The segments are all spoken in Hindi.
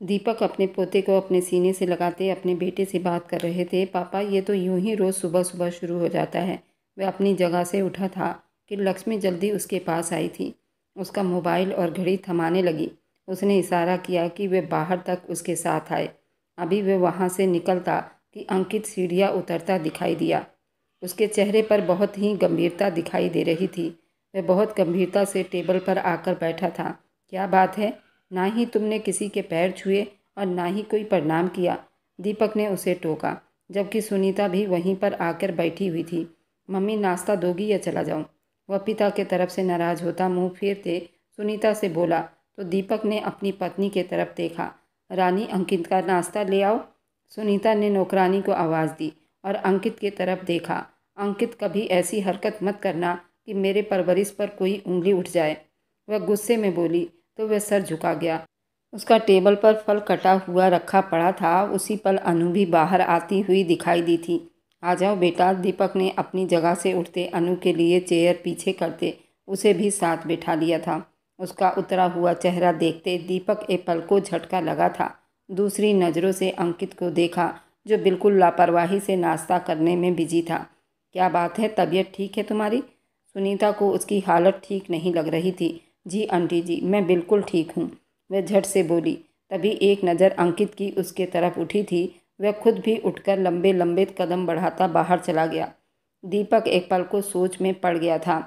दीपक अपने पोते को अपने सीने से लगाते अपने बेटे से बात कर रहे थे। पापा, ये तो यूं ही रोज़ सुबह सुबह शुरू हो जाता है। वह अपनी जगह से उठा था कि लक्ष्मी जल्दी उसके पास आई थी। उसका मोबाइल और घड़ी थमाने लगी। उसने इशारा किया कि वे बाहर तक उसके साथ आए। अभी वे वहाँ से निकलता कि अंकित सीढ़ियाँ उतरता दिखाई दिया। उसके चेहरे पर बहुत ही गंभीरता दिखाई दे रही थी। वह बहुत गंभीरता से टेबल पर आकर बैठा था। क्या बात है? ना ही तुमने किसी के पैर छुए और ना ही कोई प्रणाम किया, दीपक ने उसे टोका, जबकि सुनीता भी वहीं पर आकर बैठी हुई थी। मम्मी, नाश्ता दोगी या चला जाऊं? वह पिता के तरफ से नाराज होता मुंह फेरते सुनीता से बोला तो दीपक ने अपनी पत्नी की तरफ देखा। रानी, अंकित का नाश्ता ले आओ। सुनीता ने नौकरानी को आवाज़ दी और अंकित की तरफ देखा। अंकित, कभी ऐसी हरकत मत करना कि मेरे परवरिश पर कोई उंगली उठ जाए। वह गुस्से में बोली तो वह सर झुका गया। उसका टेबल पर फल कटा हुआ रखा पड़ा था। उसी पल अनु भी बाहर आती हुई दिखाई दी थी। आ जाओ बेटा, दीपक ने अपनी जगह से उठते अनु के लिए चेयर पीछे करते उसे भी साथ बिठा लिया था। उसका उतरा हुआ चेहरा देखते दीपक एक पल को झटका लगा था। दूसरी नज़रों से अंकित को देखा, जो बिल्कुल लापरवाही से नाश्ता करने में बिजी था। क्या बात है, तबीयत ठीक है तुम्हारी? सुनीता को उसकी हालत ठीक नहीं लग रही थी। जी आंटी जी, मैं बिल्कुल ठीक हूँ, वह झट से बोली। तभी एक नज़र अंकित की उसके तरफ उठी थी। वह खुद भी उठकर लंबे लंबे कदम बढ़ाता बाहर चला गया। दीपक एक पल को सोच में पड़ गया था।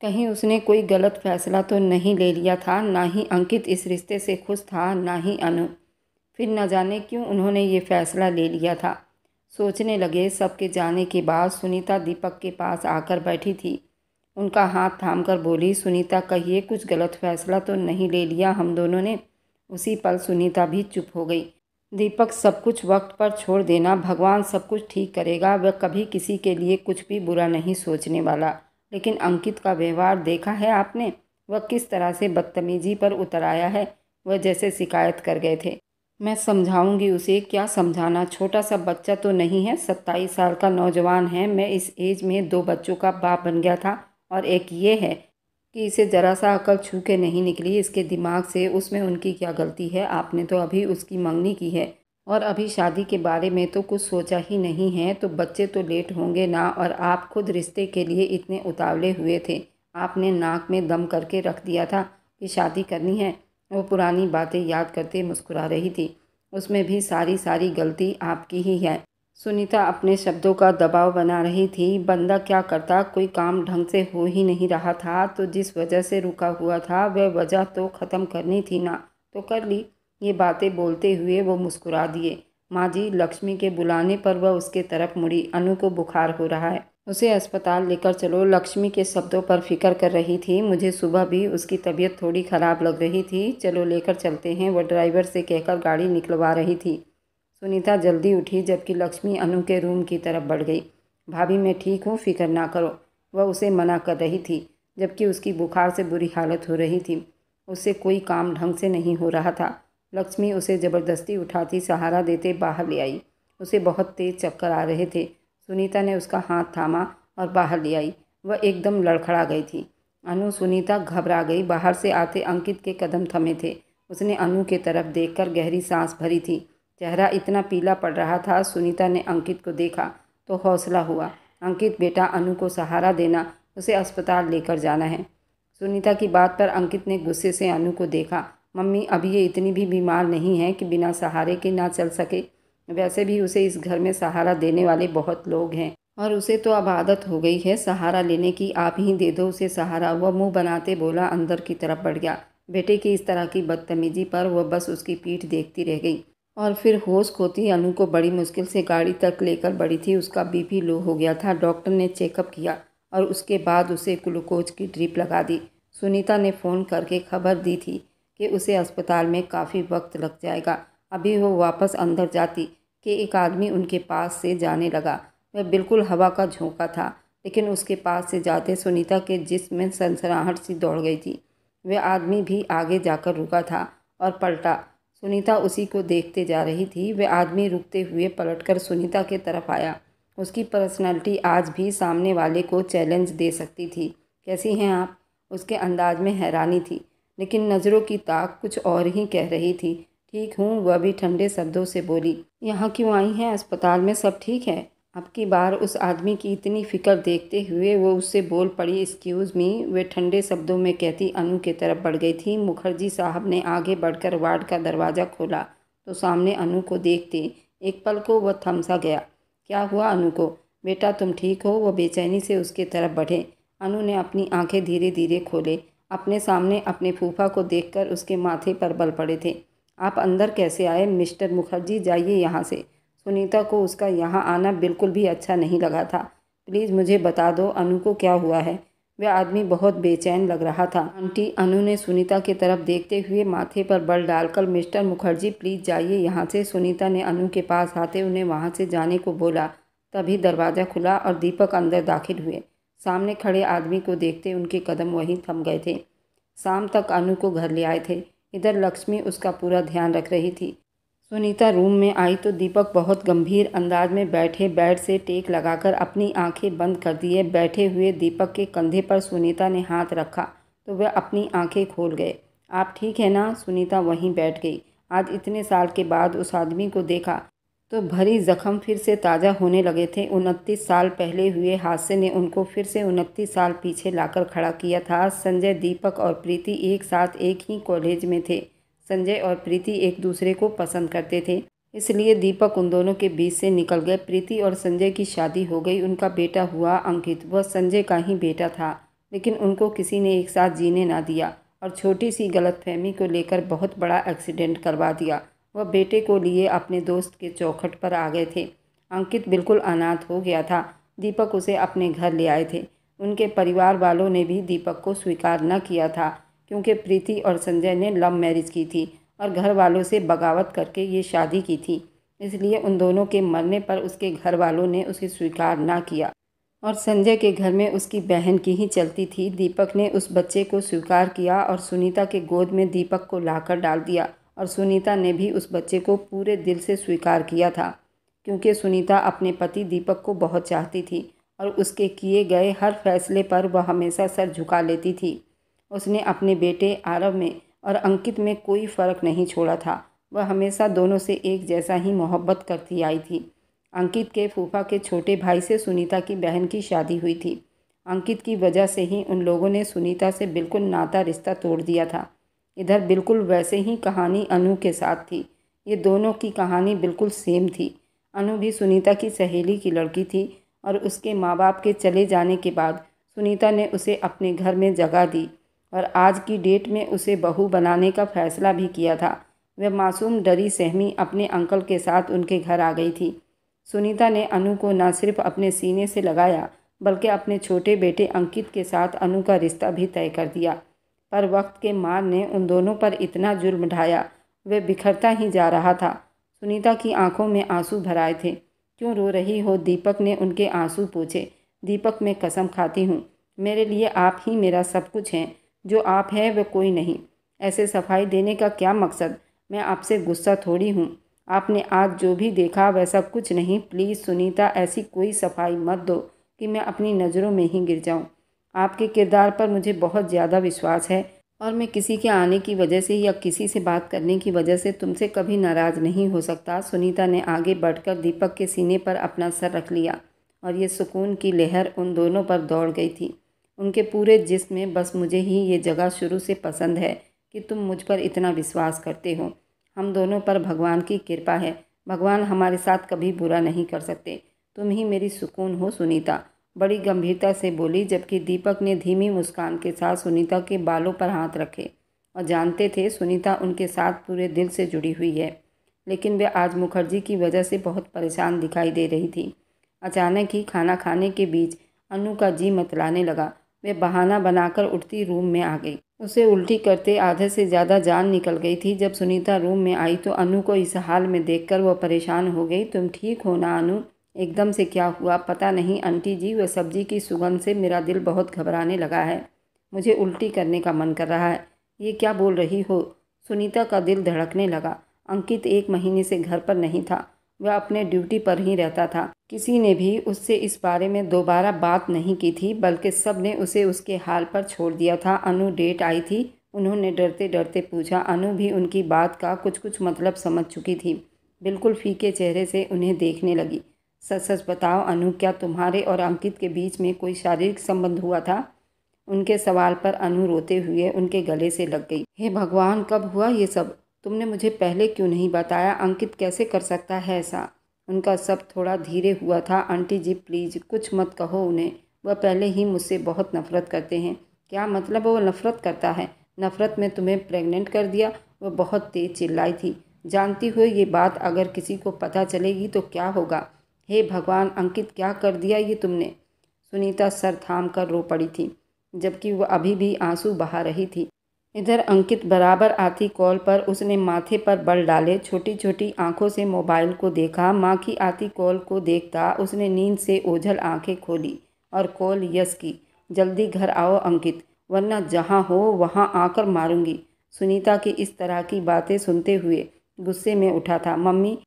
कहीं उसने कोई गलत फैसला तो नहीं ले लिया था। ना ही अंकित इस रिश्ते से खुश था, ना ही अनु। फिर न जाने क्यों उन्होंने ये फैसला ले लिया था। सोचने लगे। सबके जाने के बाद सुनीता दीपक के पास आकर बैठी थी। उनका हाथ थामकर बोली, सुनीता, कहिए, कुछ गलत फैसला तो नहीं ले लिया हम दोनों ने? उसी पल सुनीता भी चुप हो गई। दीपक, सब कुछ वक्त पर छोड़ देना, भगवान सब कुछ ठीक करेगा। वह कभी किसी के लिए कुछ भी बुरा नहीं सोचने वाला। लेकिन अंकित का व्यवहार देखा है आपने? वह किस तरह से बदतमीजी पर उतर आया है। वह जैसे शिकायत कर गए थे। मैं समझाऊंगी उसे। क्या समझाना, छोटा सा बच्चा तो नहीं है, 27 साल का नौजवान है। मैं इस एज में 2 बच्चों का बाप बन गया था। और एक ये है कि इसे ज़रा सा अकल छू के नहीं निकली इसके दिमाग से। उसमें उनकी क्या गलती है? आपने तो अभी उसकी मंगनी की है और अभी शादी के बारे में तो कुछ सोचा ही नहीं है। तो बच्चे तो लेट होंगे ना। और आप खुद रिश्ते के लिए इतने उतावले हुए थे। आपने नाक में दम करके रख दिया था कि शादी करनी है। वो पुरानी बातें याद करते मुस्कुरा रही थी। उसमें भी सारी सारी गलती आपकी ही है। सुनीता अपने शब्दों का दबाव बना रही थी। बंदा क्या करता, कोई काम ढंग से हो ही नहीं रहा था, तो जिस वजह से रुका हुआ था वह वजह तो ख़त्म करनी थी ना, तो कर ली। ये बातें बोलते हुए वो मुस्कुरा दिए। माँ जी, लक्ष्मी के बुलाने पर वह उसके तरफ मुड़ी। अनु को बुखार हो रहा है, उसे अस्पताल लेकर चलो। लक्ष्मी के शब्दों पर फिक्र कर रही थी। मुझे सुबह भी उसकी तबीयत थोड़ी ख़राब लग रही थी, चलो लेकर चलते हैं, वह ड्राइवर से कहकर गाड़ी निकलवा रही थी। सुनीता जल्दी उठी, जबकि लक्ष्मी अनु के रूम की तरफ बढ़ गई। भाभी, मैं ठीक हूँ, फिक्र ना करो, वह उसे मना कर रही थी, जबकि उसकी बुखार से बुरी हालत हो रही थी। उससे कोई काम ढंग से नहीं हो रहा था। लक्ष्मी उसे ज़बरदस्ती उठाती सहारा देते बाहर ले आई। उसे बहुत तेज़ चक्कर आ रहे थे। सुनीता ने उसका हाथ थामा और बाहर ले आई। वह एकदम लड़खड़ा गई थी। अनु, सुनीता घबरा गई। बाहर से आते अंकित के कदम थमे थे। उसने अनु के तरफ देखकर गहरी सांस भरी थी। चेहरा इतना पीला पड़ रहा था। सुनीता ने अंकित को देखा तो हौसला हुआ। अंकित बेटा, अनु को सहारा देना, उसे अस्पताल लेकर जाना है। सुनीता की बात पर अंकित ने गुस्से से अनु को देखा। मम्मी, अभी ये इतनी भी बीमार नहीं है कि बिना सहारे के ना चल सके। वैसे भी उसे इस घर में सहारा देने वाले बहुत लोग हैं और उसे तो अब आदत हो गई है सहारा लेने की। आप ही दे दो उसे सहारा। वह मुंह बनाते बोला, अंदर की तरफ बढ़ गया। बेटे की इस तरह की बदतमीजी पर वह बस उसकी पीठ देखती रह गई और फिर होश खोती अनु को बड़ी मुश्किल से गाड़ी तक लेकर बढ़ी थी। उसका बीपी लो हो गया था। डॉक्टर ने चेकअप किया और उसके बाद उसे ग्लूकोज की ड्रिप लगा दी। सुनीता ने फ़ोन करके खबर दी थी कि उसे अस्पताल में काफ़ी वक्त लग जाएगा। अभी वो वापस अंदर जाती कि एक आदमी उनके पास से जाने लगा। वह बिल्कुल हवा का झोंका था, लेकिन उसके पास से जाते सुनीता के जिस्म में सनसनाहट सी दौड़ गई थी। वह आदमी भी आगे जाकर रुका था और पलटा। सुनीता उसी को देखते जा रही थी। वह आदमी रुकते हुए पलटकर सुनीता के तरफ आया। उसकी पर्सनालिटी आज भी सामने वाले को चैलेंज दे सकती थी। कैसी हैं आप? उसके अंदाज में हैरानी थी, लेकिन नज़रों की ताक कुछ और ही कह रही थी। ठीक हूँ, वह भी ठंडे शब्दों से बोली। यहाँ क्यों आई हैं? अस्पताल में सब ठीक है? अब की बार उस आदमी की इतनी फिक्र देखते हुए वो उससे बोल पड़ी, एक्सक्यूज़ मी। वे ठंडे शब्दों में कहती अनु की तरफ बढ़ गई थी। मुखर्जी साहब ने आगे बढ़कर वार्ड का दरवाज़ा खोला तो सामने अनु को देखते एक पल को वह थम सा गया। क्या हुआ अनु को? बेटा तुम ठीक हो? वह बेचैनी से उसकी तरफ बढ़े। अनु ने अपनी आंखें धीरे धीरे खोले। अपने सामने अपने फूफा को देखकर उसके माथे पर बल पड़े थे। आप अंदर कैसे आए? मिस्टर मुखर्जी जाइए यहाँ से। सुनीता को उसका यहाँ आना बिल्कुल भी अच्छा नहीं लगा था। प्लीज़ मुझे बता दो अनु को क्या हुआ है? वह आदमी बहुत बेचैन लग रहा था। आंटी, अनु ने सुनीता की तरफ देखते हुए माथे पर बल डालकर, मिस्टर मुखर्जी प्लीज़ जाइए यहाँ से। सुनीता ने अनु के पास आते उन्हें वहाँ से जाने को बोला। तभी दरवाज़ा खुला और दीपक अंदर दाखिल हुए। सामने खड़े आदमी को देखते उनके कदम वहीं थम गए थे। शाम तक अनु को घर ले आए थे। इधर लक्ष्मी उसका पूरा ध्यान रख रही थी। सुनीता रूम में आई तो दीपक बहुत गंभीर अंदाज में बैठे बेड से टेक लगाकर अपनी आंखें बंद कर दिए बैठे हुए दीपक के कंधे पर सुनीता ने हाथ रखा तो वह अपनी आंखें खोल गए। आप ठीक है ना? सुनीता वहीं बैठ गई। आज इतने साल के बाद उस आदमी को देखा तो भरी जख्म फिर से ताज़ा होने लगे थे। 29 साल पहले हुए हादसे ने उनको फिर से 29 साल पीछे लाकर खड़ा किया था। संजय, दीपक और प्रीति एक साथ एक ही कॉलेज में थे। संजय और प्रीति एक दूसरे को पसंद करते थे, इसलिए दीपक उन दोनों के बीच से निकल गए। प्रीति और संजय की शादी हो गई। उनका बेटा हुआ अंकित। वह संजय का ही बेटा था, लेकिन उनको किसी ने एक साथ जीने ना दिया और छोटी सी गलतफहमी को लेकर बहुत बड़ा एक्सीडेंट करवा दिया। वह बेटे को लिए अपने दोस्त के चौखट पर आ गए थे। अंकित बिल्कुल अनाथ हो गया था। दीपक उसे अपने घर ले आए थे। उनके परिवार वालों ने भी दीपक को स्वीकार न किया था, क्योंकि प्रीति और संजय ने लव मैरिज की थी और घर वालों से बगावत करके ये शादी की थी। इसलिए उन दोनों के मरने पर उसके घर वालों ने उसे स्वीकार ना किया और संजय के घर में उसकी बहन की ही चलती थी। दीपक ने उस बच्चे को स्वीकार किया और सुनीता के गोद में दीपक को लाकर डाल दिया और सुनीता ने भी उस बच्चे को पूरे दिल से स्वीकार किया था, क्योंकि सुनीता अपने पति दीपक को बहुत चाहती थी और उसके किए गए हर फैसले पर वह हमेशा सर झुका लेती थी। उसने अपने बेटे आरव में और अंकित में कोई फ़र्क नहीं छोड़ा था। वह हमेशा दोनों से एक जैसा ही मोहब्बत करती आई थी। अंकित के फूफा के छोटे भाई से सुनीता की बहन की शादी हुई थी। अंकित की वजह से ही उन लोगों ने सुनीता से बिल्कुल नाता रिश्ता तोड़ दिया था। इधर बिल्कुल वैसे ही कहानी अनु के साथ थी। ये दोनों की कहानी बिल्कुल सेम थी। अनु भी सुनीता की सहेली की लड़की थी और उसके माँ बाप के चले जाने के बाद सुनीता ने उसे अपने घर में जगह दी और आज की डेट में उसे बहू बनाने का फैसला भी किया था। वह मासूम डरी सहमी अपने अंकल के साथ उनके घर आ गई थी। सुनीता ने अनु को न सिर्फ अपने सीने से लगाया, बल्कि अपने छोटे बेटे अंकित के साथ अनु का रिश्ता भी तय कर दिया। पर वक्त के मार ने उन दोनों पर इतना जुल्म ढाया, वह बिखरता ही जा रहा था। सुनीता की आंखों में आंसू भर आए थे। क्यों रो रही हो? दीपक ने उनके आंसू पूछे। दीपक, मैं कसम खाती हूँ, मेरे लिए आप ही मेरा सब कुछ हैं। जो आप हैं वह कोई नहीं। ऐसे सफाई देने का क्या मकसद? मैं आपसे गुस्सा थोड़ी हूँ। आपने आज जो भी देखा वैसा कुछ नहीं। प्लीज़ सुनीता, ऐसी कोई सफाई मत दो कि मैं अपनी नज़रों में ही गिर जाऊँ। आपके किरदार पर मुझे बहुत ज़्यादा विश्वास है और मैं किसी के आने की वजह से या किसी से बात करने की वजह से तुमसे कभी नाराज़ नहीं हो सकता। सुनीता ने आगे बढ़कर दीपक के सीने पर अपना सर रख लिया और ये सुकून की लहर उन दोनों पर दौड़ गई थी। उनके पूरे जिस्म में बस मुझे ही ये जगह शुरू से पसंद है कि तुम मुझ पर इतना विश्वास करते हो। हम दोनों पर भगवान की कृपा है। भगवान हमारे साथ कभी बुरा नहीं कर सकते। तुम ही मेरी सुकून हो। सुनीता बड़ी गंभीरता से बोली, जबकि दीपक ने धीमी मुस्कान के साथ सुनीता के बालों पर हाथ रखे और जानते थे सुनीता उनके साथ पूरे दिल से जुड़ी हुई है। लेकिन वे आज मुखर्जी की वजह से बहुत परेशान दिखाई दे रही थी। अचानक ही खाना खाने के बीच अनु का जी मतलाने लगा। वे बहाना बनाकर उठती रूम में आ गई। उसे उल्टी करते आधे से ज़्यादा जान निकल गई थी। जब सुनीता रूम में आई तो अनु को इस हाल में देखकर वह परेशान हो गई। तुम ठीक हो ना अनु? एकदम से क्या हुआ? पता नहीं आंटी जी, वह सब्जी की सुगंध से मेरा दिल बहुत घबराने लगा है। मुझे उल्टी करने का मन कर रहा है। ये क्या बोल रही हो? सुनीता का दिल धड़कने लगा। अंकित 1 महीने से घर पर नहीं था। वह अपने ड्यूटी पर ही रहता था। किसी ने भी उससे इस बारे में दोबारा बात नहीं की थी, बल्कि सब ने उसे उसके हाल पर छोड़ दिया था। अनु डेट आई थी उन्होंने डरते डरते पूछा। अनु भी उनकी बात का कुछ कुछ मतलब समझ चुकी थी। बिल्कुल फीके चेहरे से उन्हें देखने लगी। सच सच बताओ अनु, क्या तुम्हारे और अंकित के बीच में कोई शारीरिक संबंध हुआ था? उनके सवाल पर अनु रोते हुए उनके गले से लग गई। हे भगवान, कब हुआ ये सब? तुमने मुझे पहले क्यों नहीं बताया? अंकित कैसे कर सकता है ऐसा? उनका सब थोड़ा धीरे हुआ था। आंटी जी प्लीज़ कुछ मत कहो उन्हें, वह पहले ही मुझसे बहुत नफरत करते हैं। क्या मतलब वो नफरत करता है? नफरत में तुम्हें प्रेग्नेंट कर दिया? वह बहुत तेज चिल्लाई थी। जानती हो ये बात अगर किसी को पता चलेगी तो क्या होगा? हे भगवान, अंकित क्या कर दिया ये तुमने? सुनीता सर थाम कर रो पड़ी थी, जबकि वह अभी भी आंसू बहा रही थी। इधर अंकित बराबर आती कॉल पर उसने माथे पर बल डाले छोटी छोटी आंखों से मोबाइल को देखा। माँ की आती कॉल को देखता उसने नींद से ओझल आंखें खोली और कॉल यस की। जल्दी घर आओ अंकित, वरना जहाँ हो वहाँ आकर मारूंगी। सुनीता की इस तरह की बातें सुनते हुए गुस्से में उठा था। मम्मी,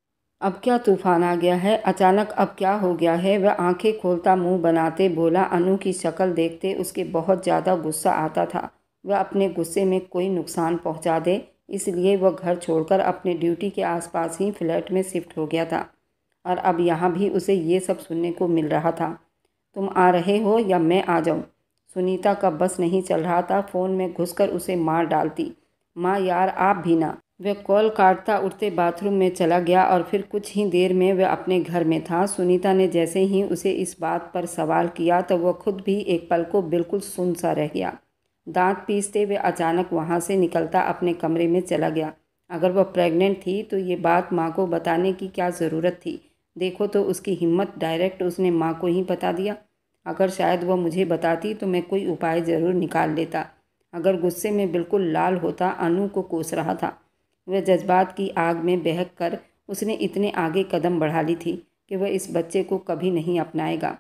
अब क्या तूफान आ गया है? अचानक अब क्या हो गया है? वह आंखें खोलता मुंह बनाते बोला। अनु की शक्ल देखते उसके बहुत ज़्यादा गुस्सा आता था। वह अपने गुस्से में कोई नुकसान पहुंचा दे, इसलिए वह घर छोड़कर अपने ड्यूटी के आसपास ही फ्लैट में शिफ्ट हो गया था। और अब यहाँ भी उसे ये सब सुनने को मिल रहा था। तुम आ रहे हो या मैं आ जाऊँ? सुनीता का बस नहीं चल रहा था। फ़ोन में घुसकर उसे मार डालती। माँ यार, आप भी ना। वह कॉल काटता उठते बाथरूम में चला गया और फिर कुछ ही देर में वह अपने घर में था। सुनीता ने जैसे ही उसे इस बात पर सवाल किया तो वह खुद भी एक पल को बिल्कुल सुन्न सा रह गया। दांत पीसते हुए अचानक वहाँ से निकलता अपने कमरे में चला गया। अगर वह प्रेग्नेंट थी तो ये बात माँ को बताने की क्या ज़रूरत थी? देखो तो उसकी हिम्मत, डायरेक्ट उसने माँ को ही बता दिया। अगर शायद वह मुझे बताती तो मैं कोई उपाय ज़रूर निकाल लेता। अगर गुस्से में बिल्कुल लाल होता अनु को कोस रहा था। वह जज्बात की आग में बहक कर उसने इतने आगे कदम बढ़ा ली थी कि वह इस बच्चे को कभी नहीं अपनाएगा।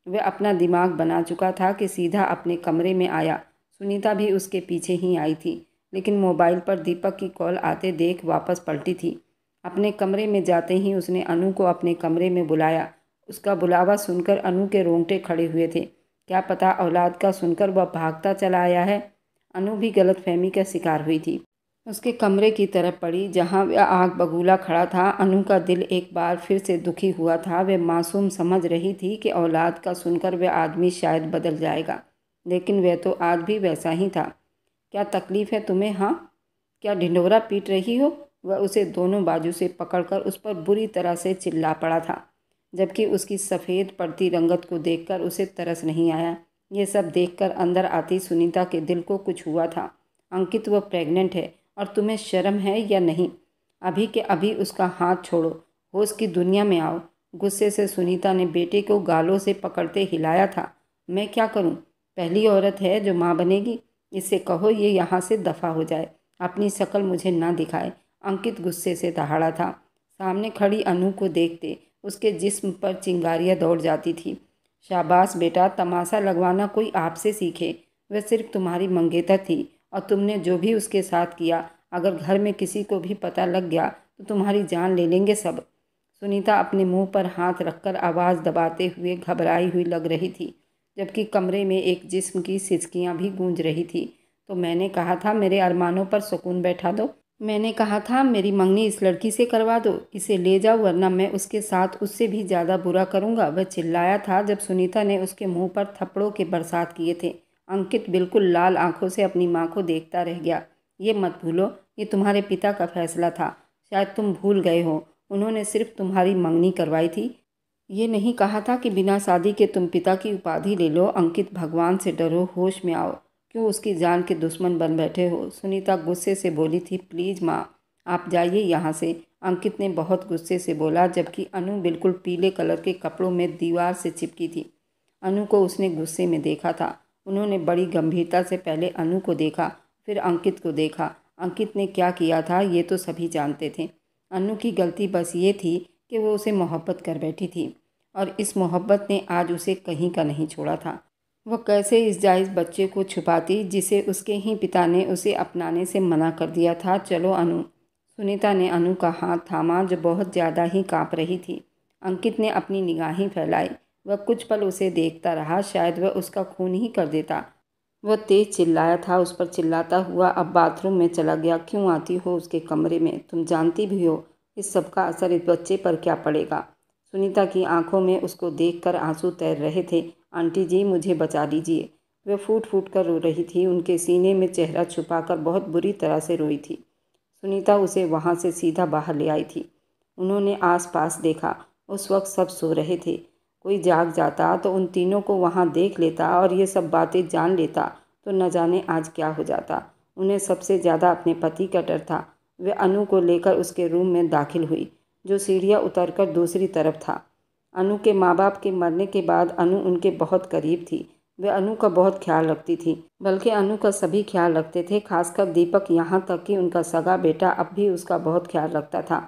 वह अपना दिमाग बना चुका था कि सीधा अपने कमरे में आया। सुनीता भी उसके पीछे ही आई थी, लेकिन मोबाइल पर दीपक की कॉल आते देख वापस पलटी थी। अपने कमरे में जाते ही उसने अनु को अपने कमरे में बुलाया। उसका बुलावा सुनकर अनु के रोंगटे खड़े हुए थे। क्या पता औलाद का सुनकर वह भागता चला आया है। अनु भी गलतफहमी का शिकार हुई थी। उसके कमरे की तरफ पड़ी जहाँ वह आग बबूला खड़ा था। अनु का दिल एक बार फिर से दुखी हुआ था। वह मासूम समझ रही थी कि औलाद का सुनकर वह आदमी शायद बदल जाएगा, लेकिन वह तो आज भी वैसा ही था। क्या तकलीफ़ है तुम्हें? हाँ, क्या ढिंढोरा पीट रही हो? वह उसे दोनों बाजू से पकड़कर उस पर बुरी तरह से चिल्ला पड़ा था, जबकि उसकी सफ़ेद पड़ती रंगत को देखकर उसे तरस नहीं आया। ये सब देखकर अंदर आती सुनीता के दिल को कुछ हुआ था। अंकित, वह प्रेग्नेंट है और तुम्हें शर्म है या नहीं? अभी के अभी उसका हाथ छोड़ो, होश की दुनिया में आओ। गुस्से से सुनीता ने बेटे को गालों से पकड़ते हिलाया था। मैं क्या करूं? पहली औरत है जो माँ बनेगी। इससे कहो ये यहाँ से दफ़ा हो जाए, अपनी शक्ल मुझे ना दिखाए। अंकित गुस्से से दहाड़ा था। सामने खड़ी अनु को देखते उसके जिस्म पर चिंगारियाँ दौड़ जाती थी। शाबाश बेटा, तमाशा लगवाना कोई आपसे सीखे। वह सिर्फ तुम्हारी मंगेतर थी और तुमने जो भी उसके साथ किया, अगर घर में किसी को भी पता लग गया तो तुम्हारी जान ले लेंगे सब। सुनीता अपने मुंह पर हाथ रखकर आवाज़ दबाते हुए घबराई हुई लग रही थी, जबकि कमरे में एक जिस्म की सिसकियां भी गूंज रही थी। तो मैंने कहा था मेरे अरमानों पर सुकून बैठा दो। मैंने कहा था मेरी मंगनी इस लड़की से करवा दो। इसे ले जाओ, वरना मैं उसके साथ उससे भी ज़्यादा बुरा करूँगा। वह चिल्लाया था जब सुनीता ने उसके मुंह पर थप्पड़ों के बरसात किए थे। अंकित बिल्कुल लाल आंखों से अपनी माँ को देखता रह गया। ये मत भूलो, ये तुम्हारे पिता का फैसला था। शायद तुम भूल गए हो, उन्होंने सिर्फ तुम्हारी मंगनी करवाई थी। ये नहीं कहा था कि बिना शादी के तुम पिता की उपाधि ले लो। अंकित, भगवान से डरो, होश में आओ। क्यों उसकी जान के दुश्मन बन बैठे हो? सुनीता गुस्से से बोली थी। प्लीज़ माँ, आप जाइए यहाँ से। अंकित ने बहुत गुस्से से बोला, जबकि अनु बिल्कुल पीले कलर के कपड़ों में दीवार से चिपकी थी। अनु को उसने गुस्से में देखा था। उन्होंने बड़ी गंभीरता से पहले अनु को देखा, फिर अंकित को देखा। अंकित ने क्या किया था ये तो सभी जानते थे। अनु की गलती बस ये थी कि वो उसे मोहब्बत कर बैठी थी, और इस मोहब्बत ने आज उसे कहीं का नहीं छोड़ा था। वह कैसे इस जायज़ बच्चे को छुपाती जिसे उसके ही पिता ने उसे अपनाने से मना कर दिया था। चलो अनु। सुनीता ने अनु का हाथ थामा, जो बहुत ज़्यादा ही काँप रही थी। अंकित ने अपनी निगाहें फैलाई। वह कुछ पल उसे देखता रहा, शायद वह उसका खून ही कर देता। वह तेज चिल्लाया था। उस पर चिल्लाता हुआ अब बाथरूम में चला गया। क्यों आती हो उसके कमरे में? तुम जानती भी हो इस सब का असर इस बच्चे पर क्या पड़ेगा? सुनीता की आंखों में उसको देखकर आंसू तैर रहे थे। आंटी जी, मुझे बचा लीजिए। वह फूट फूट कर रो रही थी। उनके सीने में चेहरा छुपाकर बहुत बुरी तरह से रोई थी। सुनीता उसे वहाँ से सीधा बाहर ले आई थी। उन्होंने आस पास देखा। उस वक्त सब सो रहे थे। कोई जाग जाता तो उन तीनों को वहाँ देख लेता और ये सब बातें जान लेता तो न जाने आज क्या हो जाता। उन्हें सबसे ज़्यादा अपने पति का डर था। वे अनु को लेकर उसके रूम में दाखिल हुई, जो सीढ़ियाँ उतरकर दूसरी तरफ था। अनु के माँ बाप के मरने के बाद अनु उनके बहुत करीब थी। वे अनु का बहुत ख्याल रखती थी, बल्कि अनु का सभी ख्याल रखते थे, खासकर दीपक। यहाँ तक कि उनका सगा बेटा अब भी उसका बहुत ख्याल रखता था,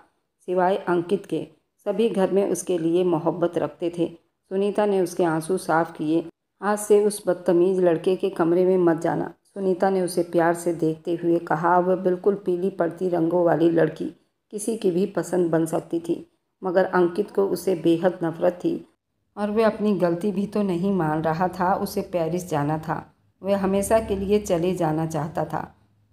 सिवाय अंकित के। सभी घर में उसके लिए मोहब्बत रखते थे। सुनीता ने उसके आंसू साफ किए। आज से उस बदतमीज लड़के के कमरे में मत जाना, सुनीता ने उसे प्यार से देखते हुए कहा। वह बिल्कुल पीली पड़ती रंगों वाली लड़की किसी की भी पसंद बन सकती थी, मगर अंकित को उसे बेहद नफरत थी और वह अपनी गलती भी तो नहीं मान रहा था। उसे पेरिस जाना था। वह हमेशा के लिए चले जाना चाहता था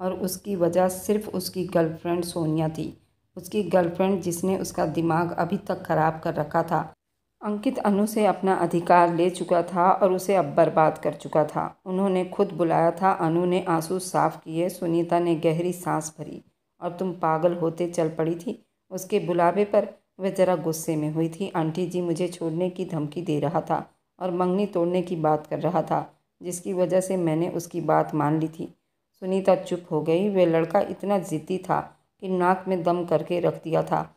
और उसकी वजह सिर्फ उसकी गर्लफ्रेंड सोनिया थी। उसकी गर्लफ्रेंड जिसने उसका दिमाग अभी तक खराब कर रखा था। अंकित अनु से अपना अधिकार ले चुका था और उसे अब बर्बाद कर चुका था। उन्होंने खुद बुलाया था। अनु ने आंसू साफ किए। सुनीता ने गहरी सांस भरी। और तुम पागल होते चल पड़ी थी उसके बुलावे पर? वह जरा गुस्से में हुई थी। आंटी जी, मुझे छोड़ने की धमकी दे रहा था और मंगनी तोड़ने की बात कर रहा था, जिसकी वजह से मैंने उसकी बात मान ली थी। सुनीता चुप हो गई। वह लड़का इतना ज़िद्दी था कि नाक में दम करके रख दिया था।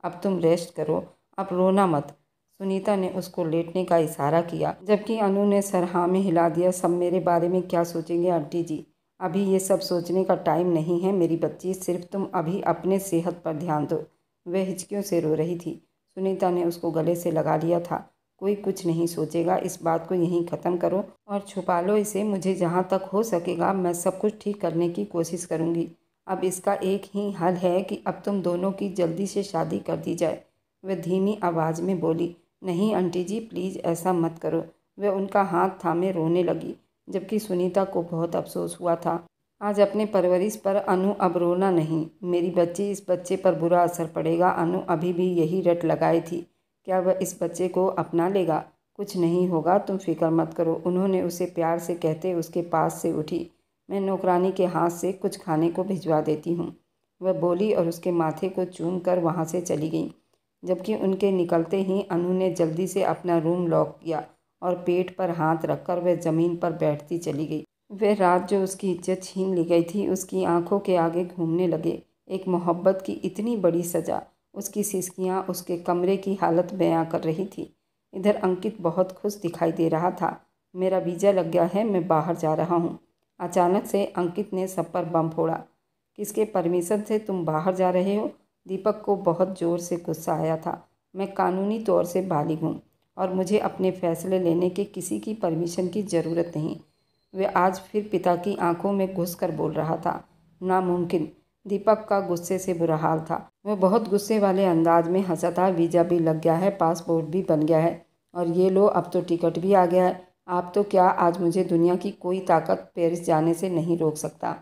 अब तुम रेस्ट करो, अब रोना मत। सुनीता ने उसको लेटने का इशारा किया, जबकि अनु ने सर हाँ में हिला दिया। सब मेरे बारे में क्या सोचेंगे आंटी जी? अभी ये सब सोचने का टाइम नहीं है मेरी बच्ची, सिर्फ तुम अभी अपने सेहत पर ध्यान दो। वह हिचकियों से रो रही थी। सुनीता ने उसको गले से लगा लिया था। कोई कुछ नहीं सोचेगा, इस बात को यहीं ख़त्म करो और छुपा लो इसे। मुझे जहाँ तक हो सकेगा मैं सब कुछ ठीक करने की कोशिश करूँगी। अब इसका एक ही हल है कि अब तुम दोनों की जल्दी से शादी कर दी जाए। वह धीमी आवाज़ में बोली। नहीं आंटी जी, प्लीज़ ऐसा मत करो। वह उनका हाथ थामे रोने लगी, जबकि सुनीता को बहुत अफसोस हुआ था। आज अपने परवरिश पर अनु अब रोना नहीं मेरी बच्ची, इस बच्चे पर बुरा असर पड़ेगा। अनु अभी भी यही रट लगाई थी। क्या वह इस बच्चे को अपना लेगा? कुछ नहीं होगा, तुम फिक्र मत करो। उन्होंने उसे प्यार से कहते उसके पास से उठी। मैं नौकरानी के हाथ से कुछ खाने को भिजवा देती हूँ, वह बोली और उसके माथे को चूम कर वहाँ से चली गई। जबकि उनके निकलते ही अनु ने जल्दी से अपना रूम लॉक किया और पेट पर हाथ रखकर वह ज़मीन पर बैठती चली गई। वह रात जो उसकी इज्जत छीन ली गई थी उसकी आंखों के आगे घूमने लगे। एक मोहब्बत की इतनी बड़ी सज़ा। उसकी सिसकियाँ उसके कमरे की हालत बयां कर रही थी। इधर अंकित बहुत खुश दिखाई दे रहा था। मेरा वीज़ा लग गया है, मैं बाहर जा रहा हूँ। अचानक से अंकित ने सब पर बम फोड़ा। किसके परमिशन से तुम बाहर जा रहे हो? दीपक को बहुत ज़ोर से गुस्सा आया था। मैं कानूनी तौर से बालिग हूँ और मुझे अपने फैसले लेने के किसी की परमिशन की ज़रूरत नहीं। वह आज फिर पिता की आंखों में घुसकर बोल रहा था। नामुमकिन। दीपक का गुस्से से बुरा हाल था। वह बहुत गुस्से वाले अंदाज में हंसा था। वीज़ा भी लग गया है, पासपोर्ट भी बन गया है और ये लो अब तो टिकट भी आ गया है। आप तो क्या, आज मुझे दुनिया की कोई ताकत पेरिस जाने से नहीं रोक सकता।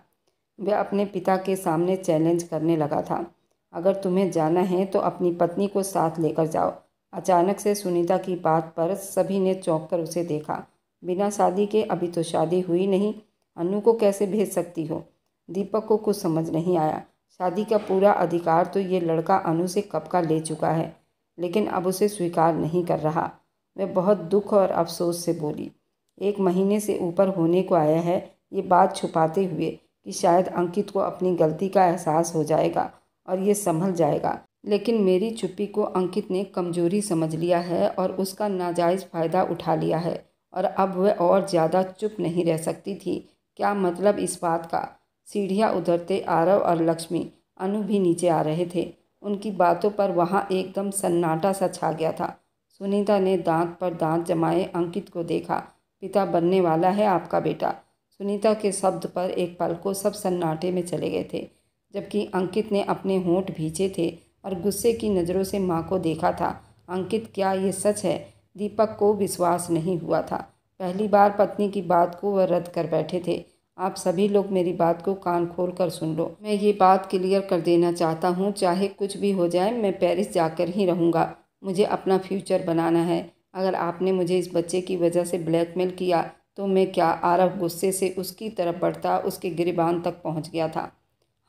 वह अपने पिता के सामने चैलेंज करने लगा था। अगर तुम्हें जाना है तो अपनी पत्नी को साथ लेकर जाओ। अचानक से सुनीता की बात पर सभी ने चौंक कर उसे देखा। बिना शादी के? अभी तो शादी हुई नहीं, अनु को कैसे भेज सकती हो? दीपक को कुछ समझ नहीं आया। शादी का पूरा अधिकार तो ये लड़का अनु से कब का ले चुका है, लेकिन अब उसे स्वीकार नहीं कर रहा। वह बहुत दुख और अफसोस से बोली। 1 महीने से ऊपर होने को आया है, ये बात छुपाते हुए कि शायद अंकित को अपनी गलती का एहसास हो जाएगा और ये संभल जाएगा। लेकिन मेरी चुप्पी को अंकित ने कमजोरी समझ लिया है और उसका नाजायज़ फ़ायदा उठा लिया है और अब वह और ज़्यादा चुप नहीं रह सकती थी। क्या मतलब इस बात का? सीढ़ियाँ उतरते आरव और लक्ष्मी, अनु भी नीचे आ रहे थे। उनकी बातों पर वहाँ एकदम सन्नाटा सा छा गया था। सुनीता ने दांत पर दांत जमाए अंकित को देखा। पिता बनने वाला है आपका बेटा। सुनीता के शब्द पर एक पल को सब सन्नाटे में चले गए थे, जबकि अंकित ने अपने होंठ भींचे थे और गुस्से की नज़रों से माँ को देखा था। अंकित, क्या ये सच है? दीपक को विश्वास नहीं हुआ था। पहली बार पत्नी की बात को वह रद्द कर बैठे थे। आप सभी लोग मेरी बात को कान खोल कर सुन लो। मैं ये बात क्लियर कर देना चाहता हूँ, चाहे कुछ भी हो जाए मैं पेरिस जाकर ही रहूँगा। मुझे अपना फ्यूचर बनाना है। अगर आपने मुझे इस बच्चे की वजह से ब्लैकमेल किया तो मैं क्या। आरव गुस्से से उसकी तरफ बढ़ता उसके गिरेबान तक पहुँच गया था।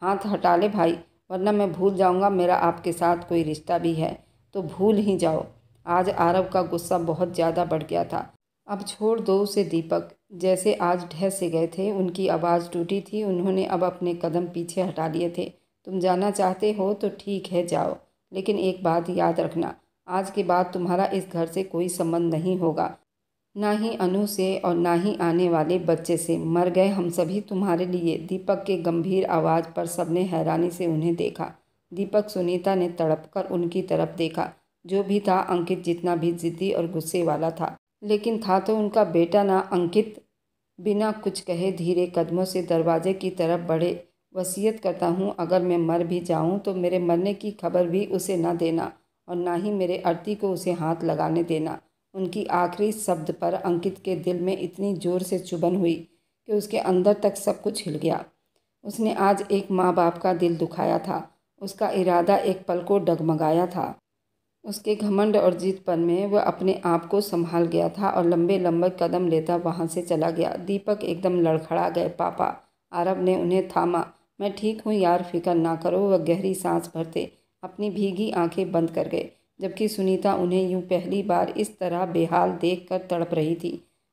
हाथ हटा ले भाई, वरना मैं भूल जाऊँगा मेरा आपके साथ कोई रिश्ता भी है। तो भूल ही जाओ। आज आरव का गुस्सा बहुत ज़्यादा बढ़ गया था। अब छोड़ दो उसे दीपक। जैसे आज ढह से गए थे, उनकी आवाज़ टूटी थी। उन्होंने अब अपने कदम पीछे हटा लिए थे। तुम जाना चाहते हो तो ठीक है, जाओ, लेकिन एक बात याद रखना, आज के बाद तुम्हारा इस घर से कोई संबंध नहीं होगा, ना ही अनु से और ना ही आने वाले बच्चे से। मर गए हम सभी तुम्हारे लिए। दीपक के गंभीर आवाज़ पर सबने हैरानी से उन्हें देखा। दीपक सुनीता ने तड़प कर उनकी तरफ देखा। जो भी था अंकित जितना भी जिद्दी और गुस्से वाला था, लेकिन था तो उनका बेटा ना। अंकित बिना कुछ कहे धीरे कदमों से दरवाजे की तरफ बढ़े। वसीयत करता हूँ, अगर मैं मर भी जाऊँ तो मेरे मरने की खबर भी उसे न देना और ना ही मेरे अर्थी को उसे हाथ लगाने देना। उनकी आखिरी शब्द पर अंकित के दिल में इतनी जोर से चुभन हुई कि उसके अंदर तक सब कुछ हिल गया। उसने आज एक माँ बाप का दिल दुखाया था। उसका इरादा एक पल को डगमगाया था। उसके घमंड और जिद्दपन में वह अपने आप को संभाल गया था और लंबे लंबे कदम लेता वहाँ से चला गया। दीपक एकदम लड़खड़ा गए। पापा। आरव ने उन्हें थामा। मैं ठीक हूँ यार, फिक्र ना करो। वह गहरी सांस भरते अपनी भीगी आंखें बंद कर गए, जबकि सुनीता उन्हें यूं पहली बार इस तरह बेहाल देखकर तड़प रही थी।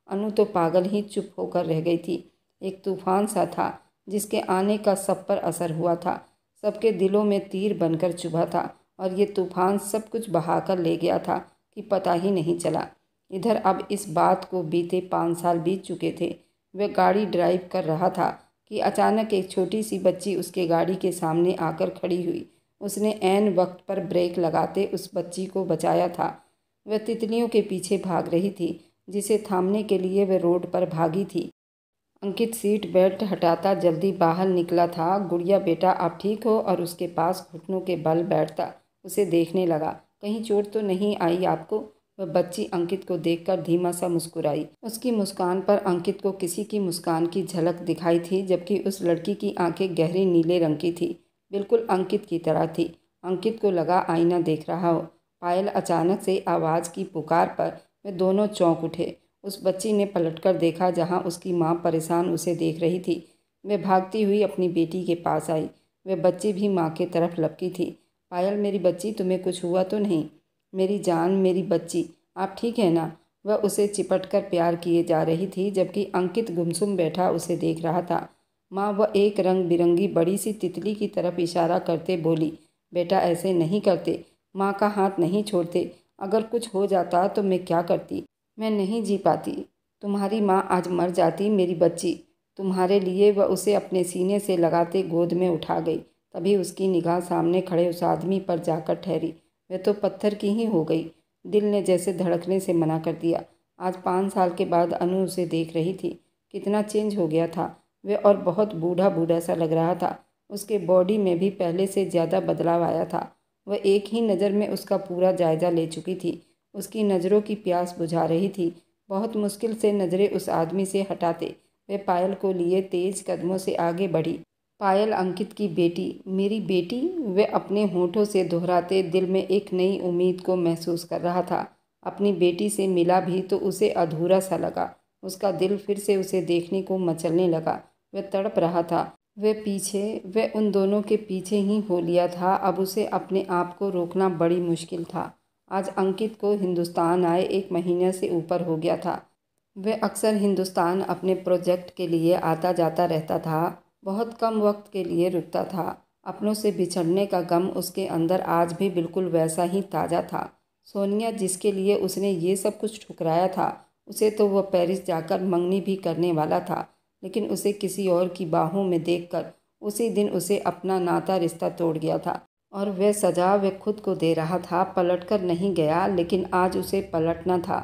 अनु तो पागल ही चुप होकर रह गई थी। एक तूफान सा था जिसके आने का सब पर असर हुआ था। सबके दिलों में तीर बनकर चुभा था और ये तूफान सब कुछ बहाकर ले गया था कि पता ही नहीं चला। इधर अब इस बात को बीते 5 साल बीत चुके थे। वह गाड़ी ड्राइव कर रहा था कि अचानक एक छोटी सी बच्ची उसके गाड़ी के सामने आकर खड़ी हुई। उसने ऐन वक्त पर ब्रेक लगाते उस बच्ची को बचाया था। वह तितलियों के पीछे भाग रही थी, जिसे थामने के लिए वह रोड पर भागी थी। अंकित सीट बेल्ट हटाता जल्दी बाहर निकला था। गुड़िया बेटा आप ठीक हो? और उसके पास घुटनों के बल बैठता उसे देखने लगा। कहीं चोट तो नहीं आई आपको? वह बच्ची अंकित को देखकर धीमा सा मुस्कुराई। उसकी मुस्कान पर अंकित को किसी की मुस्कान की झलक दिखाई थी, जबकि उस लड़की की आंखें गहरी नीले रंग की थी, बिल्कुल अंकित की तरह थी। अंकित को लगा आईना देख रहा हो। पायल अचानक से आवाज़ की पुकार पर वे दोनों चौंक उठे। उस बच्ची ने पलटकर देखा जहाँ उसकी माँ परेशान उसे देख रही थी। वह भागती हुई अपनी बेटी के पास आई। वह बच्ची भी माँ के तरफ लपकी थी। पायल मेरी बच्ची, तुम्हें कुछ हुआ तो नहीं? मेरी जान, मेरी बच्ची, आप ठीक है ना? वह उसे चिपट कर प्यार किए जा रही थी, जबकि अंकित गुमसुम बैठा उसे देख रहा था। माँ वह एक रंग बिरंगी बड़ी सी तितली की तरफ इशारा करते बोली, बेटा ऐसे नहीं करते। माँ का हाथ नहीं छोड़ते। अगर कुछ हो जाता तो मैं क्या करती? मैं नहीं जी पाती। तुम्हारी माँ आज मर जाती मेरी बच्ची, तुम्हारे लिए। वह उसे अपने सीने से लगाते गोद में उठा गई। तभी उसकी निगाह सामने खड़े उस आदमी पर जाकर ठहरी। वह तो पत्थर की ही हो गई। दिल ने जैसे धड़कने से मना कर दिया। आज 5 साल के बाद अनु उसे देख रही थी। कितना चेंज हो गया था वह, और बहुत बूढ़ा बूढ़ा सा लग रहा था। उसके बॉडी में भी पहले से ज़्यादा बदलाव आया था। वह एक ही नज़र में उसका पूरा जायजा ले चुकी थी। उसकी नज़रों की प्यास बुझा रही थी। बहुत मुश्किल से नज़रें उस आदमी से हटाते वे पायल को लिए तेज कदमों से आगे बढ़ी। पायल अंकित की बेटी, मेरी बेटी, वे अपने होठों से दोहराते दिल में एक नई उम्मीद को महसूस कर रहा था। अपनी बेटी से मिला भी तो उसे अधूरा सा लगा। उसका दिल फिर से उसे देखने को मचलने लगा। वह तड़प रहा था। वह उन दोनों के पीछे ही हो लिया था। अब उसे अपने आप को रोकना बड़ी मुश्किल था। आज अंकित को हिंदुस्तान आए 1 महीने से ऊपर हो गया था। वह अक्सर हिंदुस्तान अपने प्रोजेक्ट के लिए आता जाता रहता था। बहुत कम वक्त के लिए रुकता था। अपनों से बिछड़ने का गम उसके अंदर आज भी बिल्कुल वैसा ही ताज़ा था। सोनिया, जिसके लिए उसने ये सब कुछ ठुकराया था, उसे तो वह पेरिस जाकर मंगनी भी करने वाला था, लेकिन उसे किसी और की बाहों में देखकर उसी दिन उसे अपना नाता रिश्ता तोड़ गया था। और वह सजा वह खुद को दे रहा था। पलटकर नहीं गया, लेकिन आज उसे पलटना था।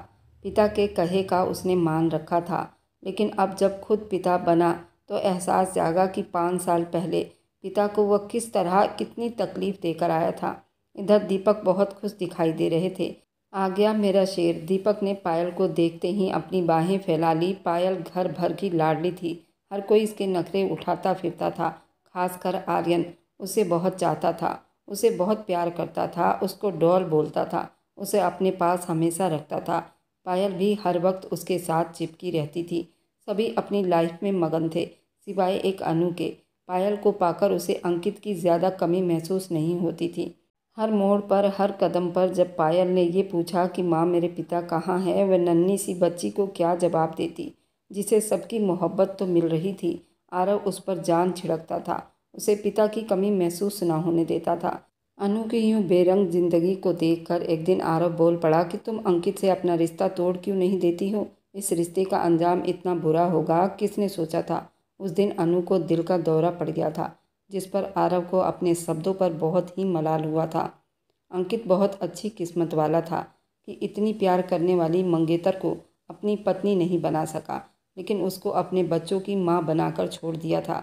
पिता के कहे का उसने मान रखा था, लेकिन अब जब खुद पिता बना तो एहसास जागा कि 5 साल पहले पिता को वह किस तरह कितनी तकलीफ़ देकर आया था। इधर दीपक बहुत खुश दिखाई दे रहे थे। आ गया मेरा शेर। दीपक ने पायल को देखते ही अपनी बाहें फैला ली। पायल घर भर की लाडली थी। हर कोई इसके नखरे उठाता फिरता था, खासकर आर्यन। उसे बहुत चाहता था, उसे बहुत प्यार करता था, उसको डॉल बोलता था, उसे अपने पास हमेशा रखता था। पायल भी हर वक्त उसके साथ चिपकी रहती थी। सभी अपनी लाइफ में मगन थे, सिवाय एक अनु के। पायल को पाकर उसे अंकित की ज़्यादा कमी महसूस नहीं होती थी। हर मोड़ पर, हर कदम पर जब पायल ने ये पूछा कि माँ मेरे पिता कहाँ हैं, वह नन्ही सी बच्ची को क्या जवाब देती, जिसे सबकी मोहब्बत तो मिल रही थी। आरव उस पर जान छिड़कता था, उसे पिता की कमी महसूस न होने देता था। अनु की यूं बेरंग जिंदगी को देखकर एक दिन आरव बोल पड़ा कि तुम अंकित से अपना रिश्ता तोड़ क्यों नहीं देती हो। इस रिश्ते का अंजाम इतना बुरा होगा, किसने सोचा था। उस दिन अनु को दिल का दौरा पड़ गया था, जिस पर आरव को अपने शब्दों पर बहुत ही मलाल हुआ था। अंकित बहुत अच्छी किस्मत वाला था कि इतनी प्यार करने वाली मंगेतर को अपनी पत्नी नहीं बना सका, लेकिन उसको अपने बच्चों की माँ बनाकर छोड़ दिया था।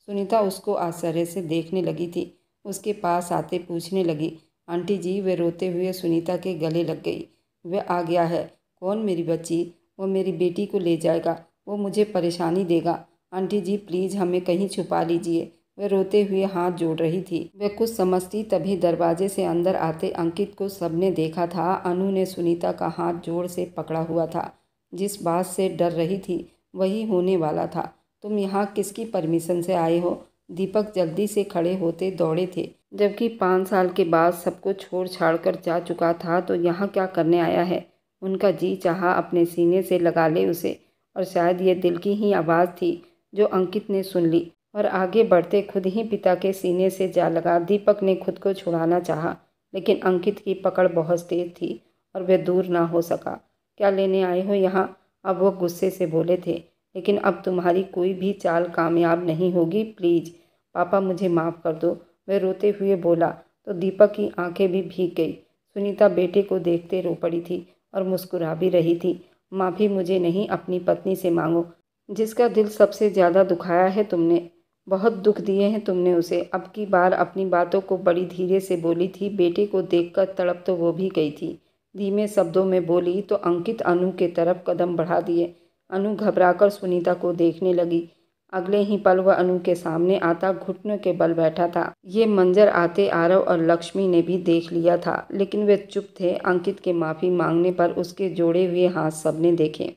सुनीता उसको आश्चर्य से देखने लगी थी। उसके पास आते पूछने लगी, आंटी जी। वे रोते हुए सुनीता के गले लग गई। वह आ गया है। कौन? मेरी बच्ची। वो मेरी बेटी को ले जाएगा, वो मुझे परेशानी देगा। आंटी जी प्लीज़ हमें कहीं छुपा लीजिए। वह रोते हुए हाथ जोड़ रही थी। वह कुछ समझती तभी दरवाजे से अंदर आते अंकित को सबने देखा था। अनु ने सुनीता का हाथ जोर से पकड़ा हुआ था। जिस बात से डर रही थी वही होने वाला था। तुम यहाँ किसकी परमिशन से आए हो? दीपक जल्दी से खड़े होते दौड़े थे। जबकि 5 साल के बाद सबको छोड़ छाड़ कर जा चुका था, तो यहाँ क्या करने आया है? उनका जी चाहा अपने सीने से लगा ले उसे। और शायद ये दिल की ही आवाज़ थी जो अंकित ने सुन ली और आगे बढ़ते खुद ही पिता के सीने से जा लगा। दीपक ने खुद को छुड़ाना चाहा, लेकिन अंकित की पकड़ बहुत तेज थी और वह दूर ना हो सका। क्या लेने आए हो यहाँ? अब वो गुस्से से बोले थे। लेकिन अब तुम्हारी कोई भी चाल कामयाब नहीं होगी। प्लीज़ पापा मुझे माफ़ कर दो, वह रोते हुए बोला। तो दीपक की आंखें भी भीग गई। सुनीता बेटे को देखते रो पड़ी थी और मुस्कुरा भी रही थी। माफ़ी मुझे नहीं, अपनी पत्नी से मांगो, जिसका दिल सबसे ज़्यादा दुखाया है तुमने। बहुत दुख दिए हैं तुमने उसे। अब की बार अपनी बातों को बड़ी धीरे से बोली थी। बेटे को देखकर तड़प तो वो भी गई थी। धीमे शब्दों में बोली तो अंकित अनु के तरफ कदम बढ़ा दिए। अनु घबराकर सुनीता को देखने लगी। अगले ही पल वह अनु के सामने आता घुटनों के बल बैठा था। ये मंजर आते आरव और लक्ष्मी ने भी देख लिया था, लेकिन वे चुप थे। अंकित के माफ़ी मांगने पर उसके जोड़े हुए हाथ सबने देखे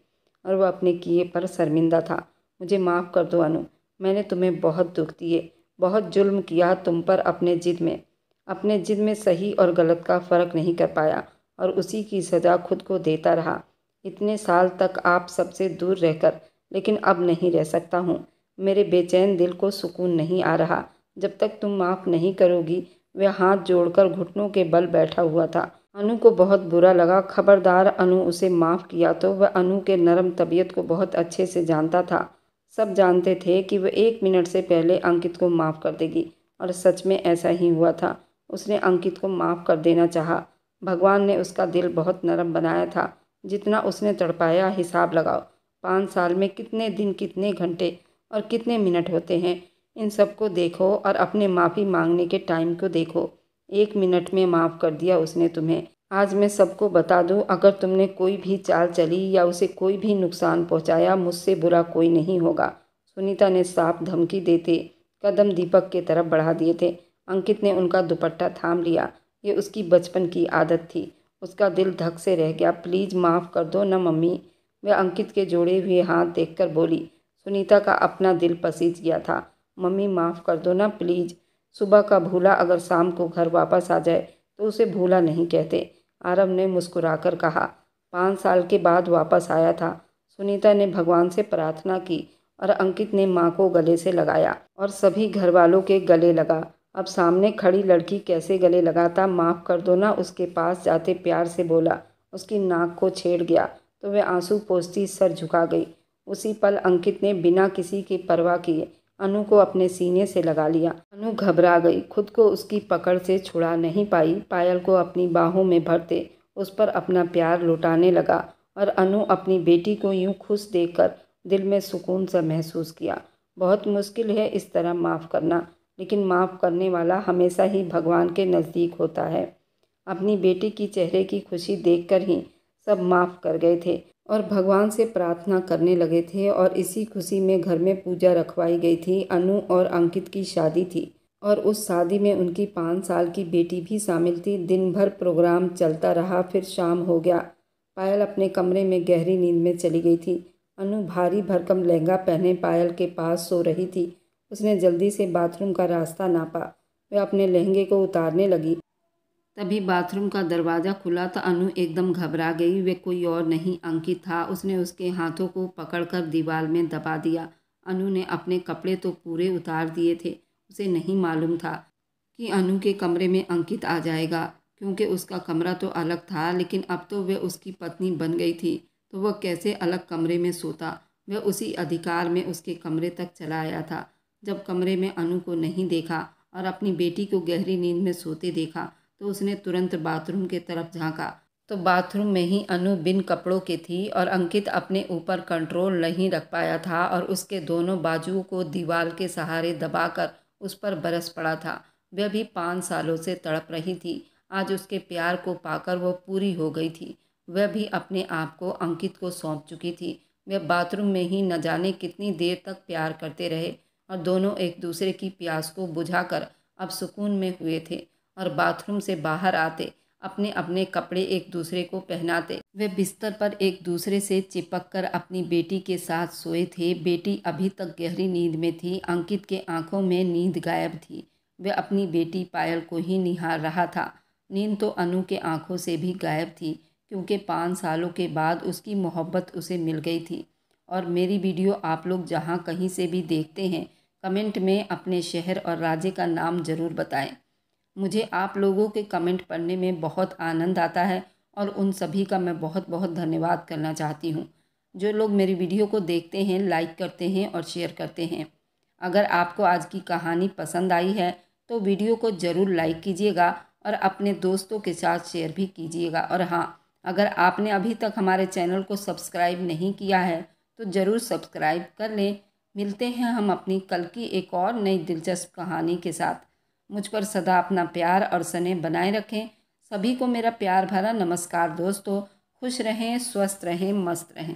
और वह अपने किए पर शर्मिंदा था। मुझे माफ़ कर दो अनु, मैंने तुम्हें बहुत दुख दिए, बहुत जुल्म किया तुम पर। अपने जिद में सही और गलत का फ़र्क नहीं कर पाया और उसी की सज़ा खुद को देता रहा। इतने साल तक आप सबसे दूर रहकर, लेकिन अब नहीं रह सकता हूँ। मेरे बेचैन दिल को सुकून नहीं आ रहा जब तक तुम माफ़ नहीं करोगी। वह हाथ जोड़कर घुटनों के बल बैठा हुआ था। अनु को बहुत बुरा लगा। खबरदार अनु उसे माफ़ किया तो वह अनु के नरम तबीयत को बहुत अच्छे से जानता था। सब जानते थे कि वह 1 मिनट से पहले अंकित को माफ़ कर देगी और सच में ऐसा ही हुआ था। उसने अंकित को माफ़ कर देना चाहा। भगवान ने उसका दिल बहुत नरम बनाया था। जितना उसने तड़पाया हिसाब लगाओ। 5 साल में कितने दिन, कितने घंटे और कितने मिनट होते हैं। इन सबको देखो और अपने माफ़ी मांगने के टाइम को देखो। 1 मिनट में माफ़ कर दिया उसने तुम्हें। आज मैं सबको बता दूं, अगर तुमने कोई भी चाल चली या उसे कोई भी नुकसान पहुंचाया, मुझसे बुरा कोई नहीं होगा। सुनीता ने साफ धमकी देते कदम दीपक के तरफ बढ़ा दिए थे। अंकित ने उनका दुपट्टा थाम लिया। ये उसकी बचपन की आदत थी। उसका दिल धक से रह गया। प्लीज़ माफ़ कर दो ना मम्मी, वह अंकित के जोड़े हुए हाथ देखकर बोली। सुनीता का अपना दिल पसीज गया था। मम्मी माफ़ कर दो ना प्लीज़। सुबह का भूला अगर शाम को घर वापस आ जाए तो उसे भूला नहीं कहते, आरव ने मुस्कुराकर कहा। 5 साल के बाद वापस आया था। सुनीता ने भगवान से प्रार्थना की और अंकित ने माँ को गले से लगाया और सभी घर वालों के गले लगा। अब सामने खड़ी लड़की कैसे गले लगाता? माफ़ कर दो ना, उसके पास जाते प्यार से बोला। उसकी नाक को छेड़ गया तो वह आंसू पोंछती सर झुका गई। उसी पल अंकित ने बिना किसी की परवाह किए अनु को अपने सीने से लगा लिया। अनु घबरा गई, खुद को उसकी पकड़ से छुड़ा नहीं पाई। पायल को अपनी बाहों में भरते उस पर अपना प्यार लुटाने लगा और अनु अपनी बेटी को यूं खुश देखकर दिल में सुकून सा महसूस किया। बहुत मुश्किल है इस तरह माफ़ करना, लेकिन माफ़ करने वाला हमेशा ही भगवान के नज़दीक होता है। अपनी बेटी की चेहरे की खुशी देखकर ही सब माफ़ कर गए थे और भगवान से प्रार्थना करने लगे थे। और इसी खुशी में घर में पूजा रखवाई गई थी। अनु और अंकित की शादी थी और उस शादी में उनकी 5 साल की बेटी भी शामिल थी। दिन भर प्रोग्राम चलता रहा, फिर शाम हो गया। पायल अपने कमरे में गहरी नींद में चली गई थी। अनु भारी भरकम लहंगा पहने पायल के पास सो रही थी। उसने जल्दी से बाथरूम का रास्ता नापा। वह अपने लहंगे को उतारने लगी, तभी बाथरूम का दरवाज़ा खुला तो अनु एकदम घबरा गई। वे कोई और नहीं, अंकित था। उसने उसके हाथों को पकड़कर दीवार में दबा दिया। अनु ने अपने कपड़े तो पूरे उतार दिए थे। उसे नहीं मालूम था कि अनु के कमरे में अंकित आ जाएगा, क्योंकि उसका कमरा तो अलग था। लेकिन अब तो वह उसकी पत्नी बन गई थी, तो वह कैसे अलग कमरे में सोता। वह उसी अधिकार में उसके कमरे तक चला आया था। जब कमरे में अनु को नहीं देखा और अपनी बेटी को गहरी नींद में सोते देखा तो उसने तुरंत बाथरूम के तरफ झांका तो बाथरूम में ही अनु बिन कपड़ों की थी और अंकित अपने ऊपर कंट्रोल नहीं रख पाया था और उसके दोनों बाजुओं को दीवार के सहारे दबाकर उस पर बरस पड़ा था। वह भी 5 सालों से तड़प रही थी। आज उसके प्यार को पाकर वह पूरी हो गई थी। वह भी अपने आप को अंकित को सौंप चुकी थी। वह बाथरूम में ही न जाने कितनी देर तक प्यार करते रहे और दोनों एक दूसरे की प्यास को बुझाकर अब सुकून में हुए थे। और बाथरूम से बाहर आते अपने अपने कपड़े एक दूसरे को पहनाते वे बिस्तर पर एक दूसरे से चिपक कर अपनी बेटी के साथ सोए थे। बेटी अभी तक गहरी नींद में थी। अंकित के आंखों में नींद गायब थी। वह अपनी बेटी पायल को ही निहार रहा था। नींद तो अनु के आंखों से भी गायब थी, क्योंकि 5 सालों के बाद उसकी मोहब्बत उसे मिल गई थी। और मेरी वीडियो आप लोग जहाँ कहीं से भी देखते हैं, कमेंट में अपने शहर और राज्य का नाम ज़रूर बताएं। मुझे आप लोगों के कमेंट पढ़ने में बहुत आनंद आता है और उन सभी का मैं बहुत बहुत धन्यवाद करना चाहती हूँ। जो लोग मेरी वीडियो को देखते हैं, लाइक करते हैं और शेयर करते हैं। अगर आपको आज की कहानी पसंद आई है तो वीडियो को ज़रूर लाइक कीजिएगा और अपने दोस्तों के साथ शेयर भी कीजिएगा। और हाँ, अगर आपने अभी तक हमारे चैनल को सब्सक्राइब नहीं किया है तो ज़रूर सब्सक्राइब कर लें। मिलते हैं हम अपनी कल की एक और नई दिलचस्प कहानी के साथ। मुझ पर सदा अपना प्यार और स्नेह बनाए रखें। सभी को मेरा प्यार भरा नमस्कार दोस्तों। खुश रहें, स्वस्थ रहें, मस्त रहें।